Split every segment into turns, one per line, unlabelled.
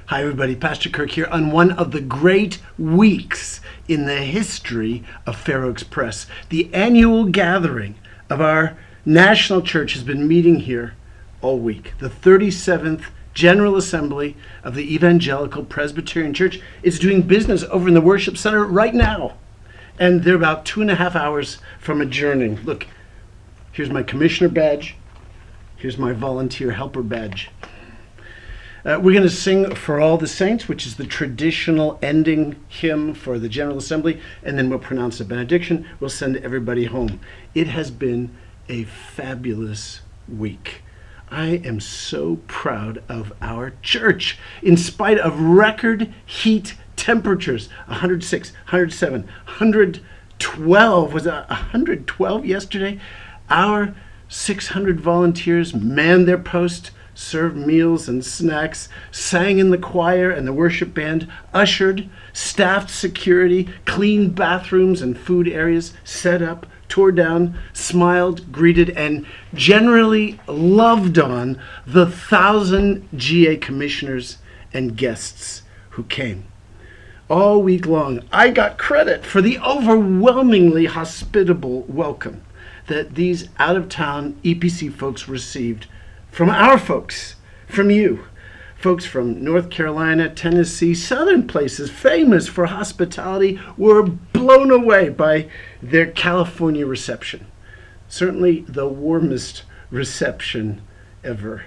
Hi everybody, Pastor Kirk here on one of the great weeks in the history of Fair Oaks Press. The annual gathering of our national church has been meeting here all week. The 37th General Assembly of the Evangelical Presbyterian Church is doing business over in the worship center right now. And they're about 2.5 hours from adjourning. Look, here's my commissioner badge. Here's my volunteer helper badge. We're going to sing For All the Saints, which is the traditional ending hymn for the General Assembly, and then we'll pronounce a benediction. We'll send everybody home. It has been a fabulous week. I am so proud of our church. In spite of record heat temperatures, 106, 107, 112, was it 112 yesterday? Our 600 volunteers manned their post, served meals and snacks, sang in the choir and the worship band, ushered, staffed security, cleaned bathrooms and food areas, set up, tore down, smiled, greeted, and generally loved on the 1,000 GA commissioners and guests who came. All week long, I got credit for the overwhelmingly hospitable welcome that these out-of-town EPC folks received from our folks, from you. Folks from North Carolina, Tennessee, southern places famous for hospitality were blown away by their California reception. Certainly the warmest reception ever.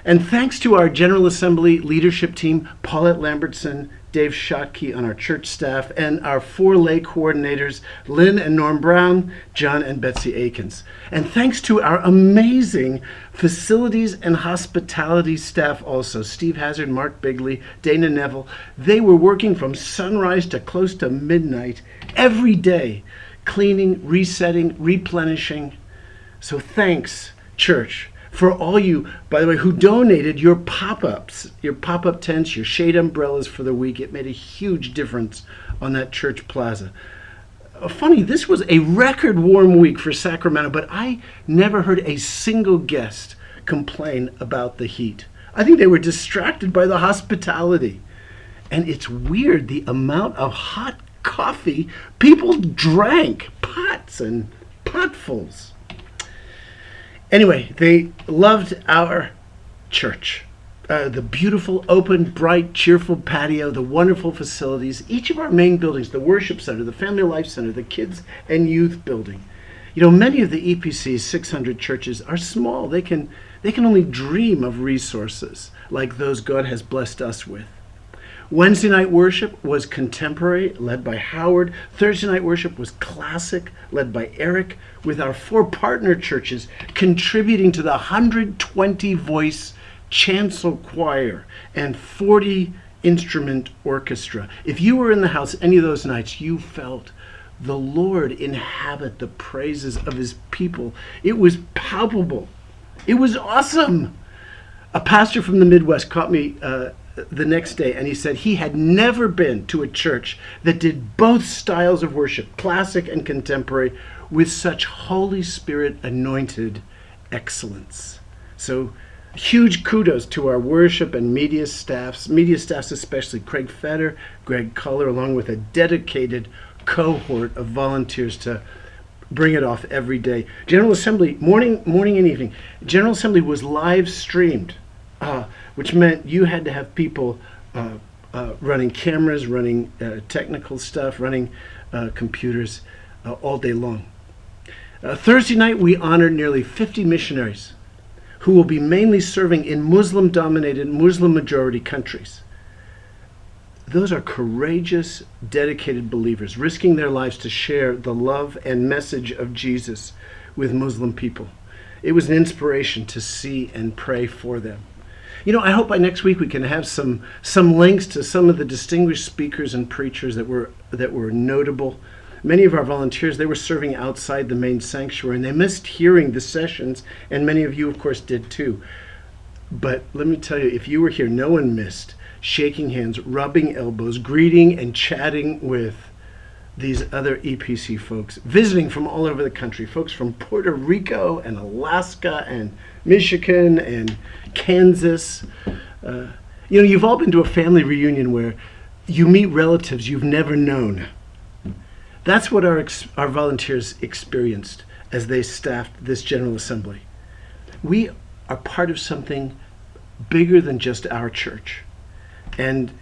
And thanks to our General Assembly leadership team, Paulette Lambertson, Dave Schottke on our church staff, and our 4 lay coordinators, Lynn and Norm Brown, John and Betsy Akins. And thanks to our amazing facilities and hospitality staff also, Steve Hazard, Mark Bigley, Dana Neville. They were working from sunrise to close to midnight every day, cleaning, resetting, replenishing. So thanks, church, for all you, by the way, who donated your pop-ups, your pop-up tents, your shade umbrellas for the week. It made a huge difference on that church plaza. Funny, this was a record warm week for Sacramento, but I never heard a single guest complain about the heat. I think they were distracted by the hospitality. And it's weird the amount of hot coffee people drank, pots and potfuls. Anyway, they loved our church. The beautiful, open, bright, cheerful patio, the wonderful facilities, each of our main buildings, the worship center, the family life center, the kids and youth building. You know, many of the EPC's 600 churches are small. They can only dream of resources like those God has blessed us with. Wednesday night worship was contemporary, led by Howard. Thursday night worship was classic, led by Eric, with our 4 partner churches contributing to the 120-voice chancel choir and 40 instrument orchestra. If you were in the house any of those nights, you felt the Lord inhabit the praises of his people. It was palpable. It was awesome. A pastor from the Midwest caught me the next day, and he said he had never been to a church that did both styles of worship, classic and contemporary, with such Holy Spirit anointed excellence. So huge kudos to our worship and media staffs especially Craig Fetter, Greg Culler, along with a dedicated cohort of volunteers to bring it off every day. General Assembly, morning and evening. General Assembly was live streamed, which meant you had to have people running cameras, running technical stuff, running computers all day long. Thursday night, we honored nearly 50 missionaries who will be mainly serving in Muslim-dominated, Muslim-majority countries. Those are courageous, dedicated believers, risking their lives to share the love and message of Jesus with Muslim people. It was an inspiration to see and pray for them. You know, I hope by next week we can have some links to some of the distinguished speakers and preachers that were notable. Many of our volunteers, they were serving outside the main sanctuary, and they missed hearing the sessions, and many of you, of course, did too. But let me tell you, if you were here, no one missed shaking hands, rubbing elbows, greeting and chatting with these other EPC folks, visiting from all over the country, folks from Puerto Rico and Alaska and Michigan and Kansas. You know, you've all been to a family reunion where you meet relatives you've never known. That's what our volunteers experienced as they staffed this General Assembly. We are part of something bigger than just our church. And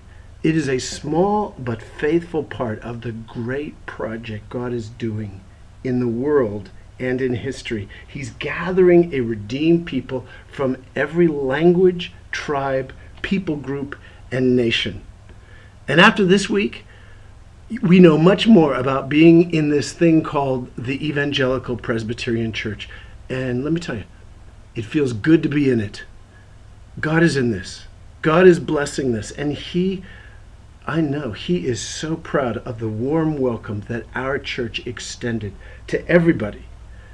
it is a small but faithful part of the great project God is doing in the world and in history. He's gathering a redeemed people from every language, tribe, people group, and nation. And after this week, we know much more about being in this thing called the Evangelical Presbyterian Church. And let me tell you, it feels good to be in it. God is in this. God is blessing this. And I know he is so proud of the warm welcome that our church extended to everybody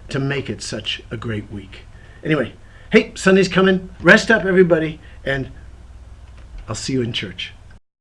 to make it such a great week. Anyway, hey, Sunday's coming. Rest up, everybody, and I'll see you in church.